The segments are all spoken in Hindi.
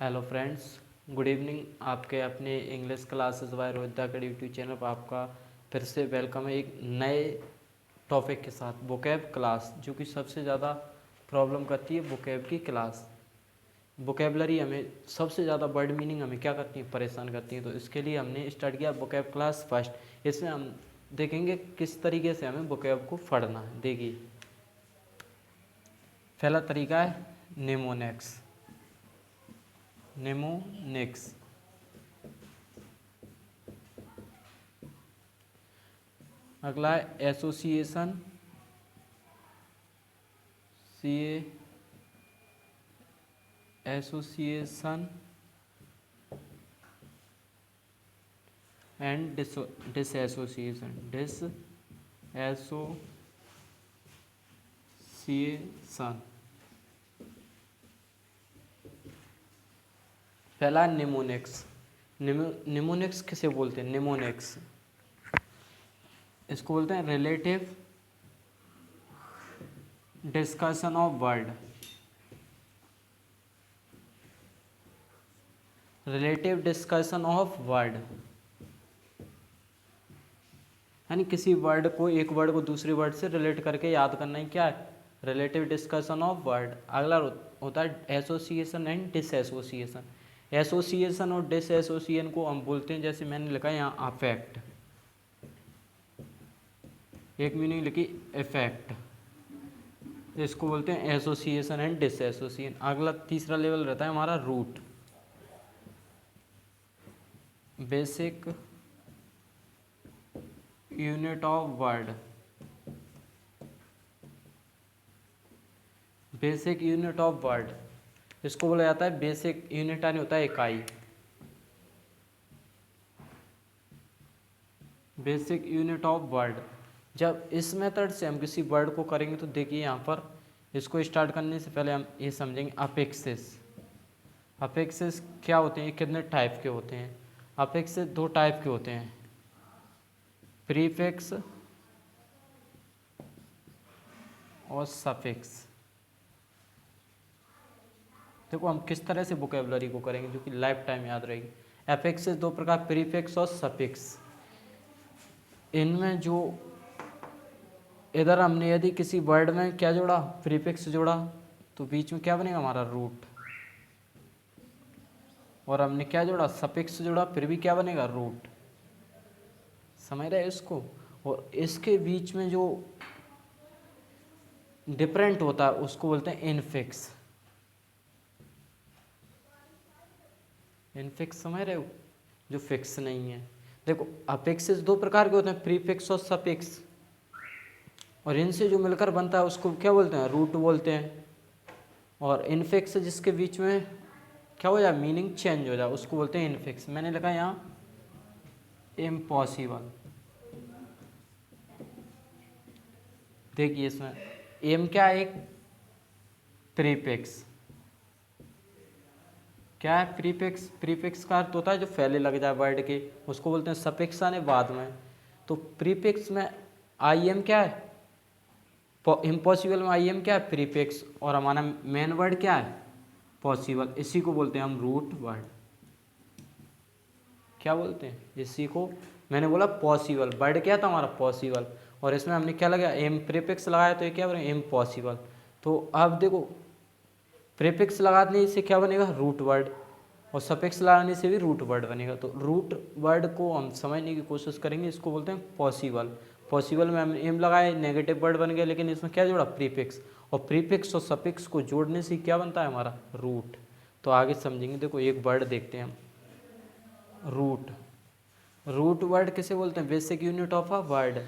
Hello friends, good evening. आपके अपने इंग्लिश क्लासेस बाय रोहित का यूट्यूब चैनल पर आपका फिर से वेलकम है एक नए टॉपिक के साथ। वोकैब क्लास, जो कि सबसे ज़्यादा प्रॉब्लम करती है वोकैब की क्लास। वोकैबलरी हमें सबसे ज़्यादा वर्ड मीनिंग हमें क्या करती है, परेशान करती है। तो इसके लिए हमने स्टार्ट किया वोकैब क्लास फर्स्ट। इसमें हम देखेंगे किस तरीके से हमें वोकैब को पढ़ना है। देखिए, पहला तरीका है नेमोनिक्स। नेमोनिक्स अगला है association. Association and dissociation. Dissociation. पहला निमोनिक्स। निमोनिक्स किसे बोलते हैं? निमोनिक्स इसको बोलते हैं relative discussion of word. Relative discussion of word यानी किसी वर्ड को, एक वर्ड को दूसरे वर्ड से रिलेट करके याद करना ही क्या है? Relative discussion of word. अगला होता है एसोसिएशन एंड डिसएसोसिएशन। एसोसिएशन और डिसएसोसिएशन को हम बोलते हैं, जैसे मैंने लिखा है यहाँ अफेक्ट, एक मीनिंग लिखी इफेक्ट, इसको बोलते हैं एसोसिएशन एंड डिसएसोसिएशन। अगला तीसरा लेवल रहता है हमारा root. Basic unit of word. Basic unit of word इसको बोला जाता है बेसिक यूनिट, यानी होता है इकाई। Basic unit of word. जब इस मेथड से हम किसी वर्ड को करेंगे तो देखिए यहाँ पर, इसको स्टार्ट करने से पहले हम ये समझेंगे अफिक्सेस। अफिक्सेस क्या होते हैं, कितने टाइप के होते हैं? अफिक्सेस दो टाइप के होते हैं, प्रीफिक्स और सफिक्स। देखो हम किस तरह से वोकैबुलरी को करेंगे जो कि लाइफ टाइम याद रहेगी। अफिक्सेस दो प्रकार, प्रीफिक्स और सफिक्स। इनमें जो इधर हमने यदि किसी वर्ड में क्या जोड़ा, प्रीफिक्स जोड़ा, तो बीच में क्या बनेगा हमारा रूट। और हमने क्या जोड़ा, सफिक्स जोड़ा, फिर भी क्या बनेगा, रूट। समझ रहे इसको? और इसके बीच में जो डिफरेंट होता है उसको बोलते हैं इनफिक्स। इनफिक्स समझ रहे हो, जो फिक्स नहीं है। देखो अफिक्सेस दो प्रकार के होते हैं, प्रीफिक्स और सफिक्स, और इनसे जो मिलकर बनता है उसको क्या बोलते हैं, रूट बोलते हैं। और इनफिक्स जिसके बीच में क्या हो जाए, मीनिंग चेंज हो जाए, उसको बोलते हैं इनफिक्स। मैंने लिखा यहाँ इम्पॉसिबल। देखिए इसमें एम क्या है, एक प्रीफिक्स। क्या है प्रीफिक्स? प्रीफिक्स का अर्थ होता है जो पहले लग जाए वर्ड के, उसको बोलते हैं सफिक्स, आने बाद में। तो प्रीफिक्स में आई एम क्या है, इम्पॉसिबल में आई एम क्या है, प्रीफिक्स, और हमारा मेन वर्ड क्या है, पॉसिबल। इसी को बोलते हैं हम रूट वर्ड। क्या बोलते हैं इसी को? मैंने बोला पॉसिबल, वर्ड क्या था हमारा, पॉसिबल, और इसमें हमने क्या लगाया, एम प्रीफिक्स लगाया, तो ये क्या बनेगा, इम्पॉसिबल। तो अब देखो प्रीफिक्स लगाने से क्या बनेगा, रूट वर्ड, और सफिक्स लगाने से भी रूट वर्ड बनेगा। तो रूट वर्ड को हम समझने की कोशिश करेंगे, इसको बोलते हैं पॉसिबल। पॉसिबल में हम एम लगाए, नेगेटिव वर्ड बन गया, लेकिन इसमें क्या जोड़ा, प्रीफिक्स, और प्रीफिक्स और सफिक्स को जोड़ने से क्या बनता है हमारा, रूट। तो आगे समझेंगे। देखो एक वर्ड देखते हैं हम, रूट। रूट वर्ड किसे बोलते हैं, basic unit of a word.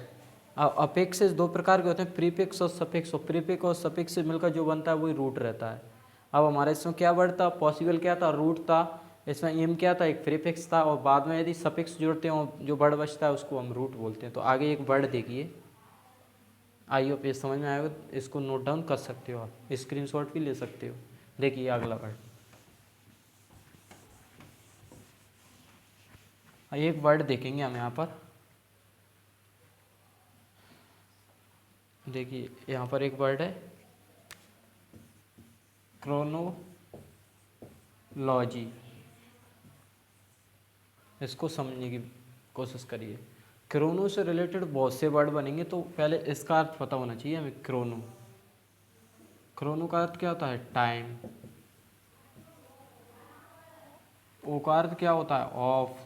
Affixes दो प्रकार के होते हैं, प्रीफिक्स और सफिक्स, और प्रीफिक्स और सफिक्स से मिलकर जो बनता है वही रूट रहता है। अब हमारे इसमें क्या वर्ड था, पॉसिबल क्या था, रूट था। इसमें एम क्या था, एक प्रीफिक्स था, और बाद में यदि सफिक्स जोड़ते हो जो वर्ड बचता है उसको हम रूट बोलते हैं। तो आगे एक वर्ड देखिए, आई होप ये समझ में आएगा, इसको नोट डाउन कर सकते हो आप, स्क्रीनशॉट भी ले सकते हो। देखिए अगला वर्ड, एक वर्ड देखेंगे हम यहाँ पर। देखिए यहाँ पर एक वर्ड है क्रोनोलॉजी। लॉजी, इसको समझने की कोशिश करिए। क्रोनो से रिलेटेड बहुत से वर्ड बनेंगे, तो पहले इसका अर्थ पता होना चाहिए हमें। क्रोनो, क्रोनो का अर्थ क्या होता है? टाइम। ओ का अर्थ क्या होता है? ऑफ।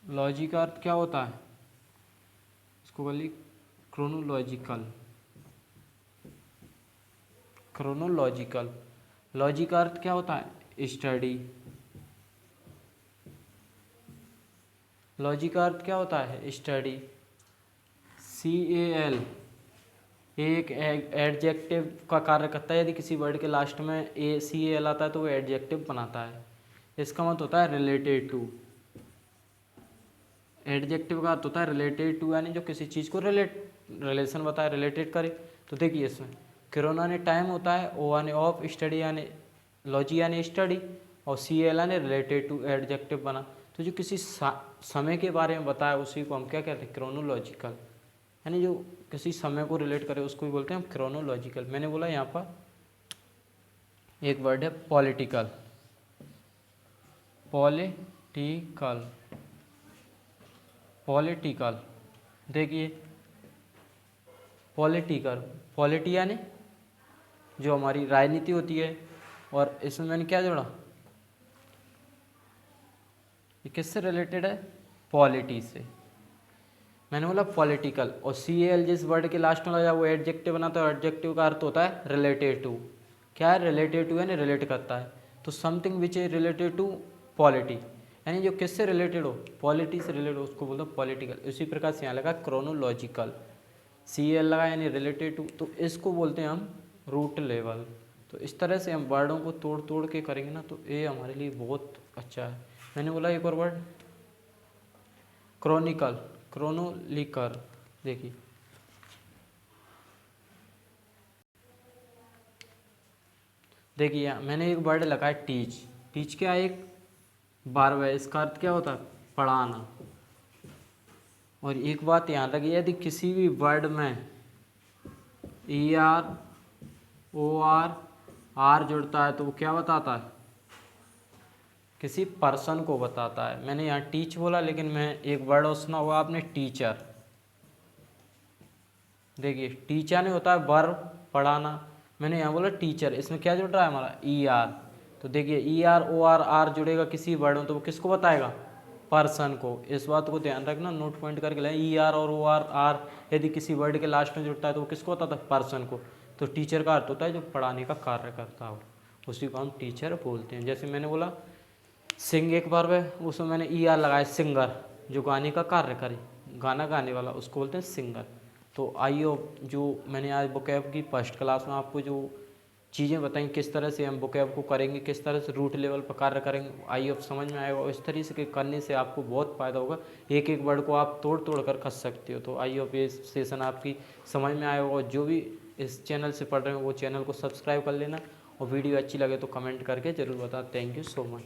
लॉजी का अर्थ क्या होता है? इसको बोलिए क्रोनोलॉजिकल, क्रोनोलॉजिकल। लॉजी का अर्थ क्या होता है? स्टडी। लॉजी का अर्थ क्या होता है? स्टडी। CAL एक एडजेक्टिव का कार्य करता है। यदि किसी वर्ड के लास्ट में CAL आता है तो वो एडजेक्टिव बनाता है। इसका मतलब होता है रिलेटेड टू। एडजेक्टिव का अर्थ होता है रिलेटेड टू, यानी जो किसी चीज़ को रिलेशन बताए, रिलेटेड करे। तो देखिए इसमें क्रोनो यानी टाइम होता है, ओ यानी ऑफ, स्टडी यानी लॉजी यानी स्टडी, और CAL यानी रिलेटेड टू एडजेक्टिव बना। तो जो किसी समय के बारे में बताया उसी को हम क्या कहते हैं? क्रोनोलॉजिकल। यानी जो किसी समय को रिलेट करे उसको भी बोलते हैं हम क्रोनोलॉजिकल। मैंने बोला यहाँ पर एक वर्ड है पॉलिटिकल, पॉलिटिकल, पॉलिटिकल। देखिए पॉलिटिकल, पॉलिटी यानी जो हमारी राजनीति होती है, और इसमें मैंने क्या जोड़ा? ये किससे रिलेटेड है? पॉलिटी से। मैंने बोला पॉलिटिकल, और CAL जिस वर्ड के लास्ट में लगा वो एडजेक्टिव बनाता है। एडजेक्टिव का अर्थ होता है रिलेटेड टू। क्या है? रिलेटेड टू यानी रिलेट करता है। तो something which is related to polity, यानी जो किससे रिलेटेड हो? पॉलिटी से रिलेटेड हो, उसको बोलते हैं पॉलिटिकल। उसी प्रकार से यहाँ लगा क्रोनोलॉजिकल, CAL लगा यानी रिलेटेड टू, तो इसको बोलते हैं हम रूट लेवल। तो इस तरह से हम वर्डों को तोड़ तोड़ के करेंगे ना, तो ये हमारे लिए बहुत अच्छा है। मैंने बोला एक और वर्ड क्रोनिकल, क्रोनोलिकर। देखिए देखिए मैंने एक वर्ड लगा है टीच। टीच क्या? एक वर्ब है। इसका अर्थ क्या होता है? पढ़ाना। और एक बात याद रखिए, यदि किसी भी वर्ड में ER OR जुड़ता है तो वो क्या बताता है? किसी पर्सन को बताता है। मैंने यहाँ टीच बोला, लेकिन मैं एक वर्ड और सुना हुआ आपने टीचर। देखिए टीचर नहीं होता है वर्ब, पढ़ाना। मैंने यहाँ बोला टीचर, इसमें क्या जुड़ रहा है हमारा? ER। तो देखिए ER OR जुड़ेगा किसी वर्ड में तो वो किसको बताएगा? पर्सन को। इस बात को ध्यान रखना, नोट पॉइंट करके लाए। ER और OR यदि किसी वर्ड के लास्ट में जुड़ता है तो वो किसको बताता है? पर्सन को। तो टीचर का अर्थ होता है जो पढ़ाने का कार्य करता हो, उसी को हम टीचर बोलते हैं। जैसे मैंने बोला सिंग एक वर्ब है, उसमें मैंने ER लगाया। सिंगर जो गाने का कार्य करे, गाना गाने वाला, उसको बोलते हैं सिंगर। तो आइए जो मैंने आज वोकैब की फर्स्ट क्लास में आपको जो चीज़ें बताई, किस तरह से हम वोकैब को करेंगे, किस तरह से रूट लेवल पर कार्य करेंगे, आइए अब समझ में आएगा। इस तरीके से करने से आपको बहुत फ़ायदा होगा। एक एक वर्ड को आप तोड़ तोड़ कर सकते हो। तो आइए अब ये सेशन आपकी समझ में आएगा। और जो भी इस चैनल से पढ़ रहे हो वो चैनल को सब्सक्राइब कर लेना, और वीडियो अच्छी लगे तो कमेंट करके ज़रूर बताओ। Thank you so much.